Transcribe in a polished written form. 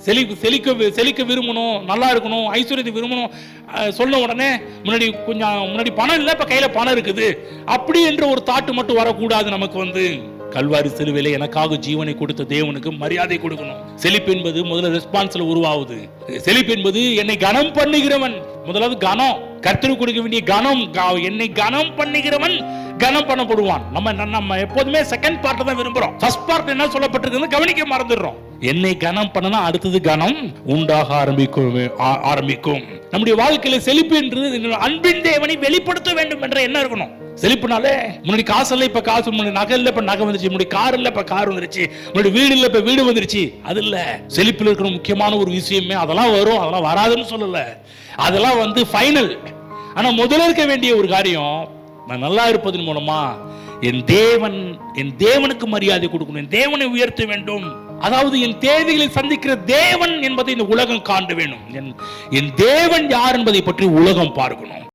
செழிக்க விரும்பணும், நல்லா இருக்கணும், ஐஸ்வர்யத்தை விரும்பணும் சொன்ன உடனே முன்னாடி பணம் இல்லை, இப்ப கையில பணம் இருக்குது அப்படி என்ற ஒரு தாட்டு மட்டும் வரக்கூடாது. நமக்கு கல்வாரி சிலுவையில எனக்காக ஜீவனை கொடுத்த தேவனுக்கு மரியாதை கொடுக்கணும். செழிப்பு என்பது முதல்ல ரெஸ்பான்ஸ்ல உருவாகுது. செழிப்பு என்பது என்னை கனம் பண்ணுகிறவன், முதலாவது கனம், கர்த்தருக்கு கொடுக்க வேண்டிய கனம். என்னை கனம் பண்ணுகிறவன் கனம் பண்ணப்படுவான். நம்ம எப்போதுமே செகண்ட் பார்ட் தான் விரும்புறோம். ஃபர்ஸ்ட் பார்ட் என்ன சொல்லப்பட்டிருக்கு கவனிக்க மறந்துடுறோம். என்னை கனம் பண்ணனா அடுத்தது கனம் உண்டாக ஆரம்பிக்கும். நம்முடைய வாழ்க்கையில செழிப்பு என்று அன்பின் தேவனை வெளிப்படுத்த வேண்டும் என்ற என்ன இருக்கணும். செழிப்புனாலே முன்னாடி காசு இல்ல, இப்ப காசு, முன்னாடி நகை இல்ல, இப்ப நகை வந்துருச்சு, முன்னாடி கார் இல்ல, இப்ப கார் வந்துருச்சு, முன்னாடி வீடு இல்ல, இப்ப வீடு வந்துருச்சு. அது இல்ல. செழிப்பில் இருக்கிற முக்கியமான ஒரு விஷயமே அதெல்லாம் வரும், அதெல்லாம் வராதுன்னு சொல்லல, அதெல்லாம் ஃபைனல். ஆனா முதல்ல இருக்க வேண்டிய ஒரு காரியம், நான் நல்லா இருப்பதன் மூலமா என் தேவனுக்கு மரியாதை கொடுக்கணும், என் தேவனை உயர்த்த வேண்டும். அதாவது என் தேவைகளை சந்திக்கிற தேவன் என்பதை இந்த உலகம் காண வேண்டும். என் தேவன் யார் என்பதை பற்றி உலகம் பார்க்கணும்.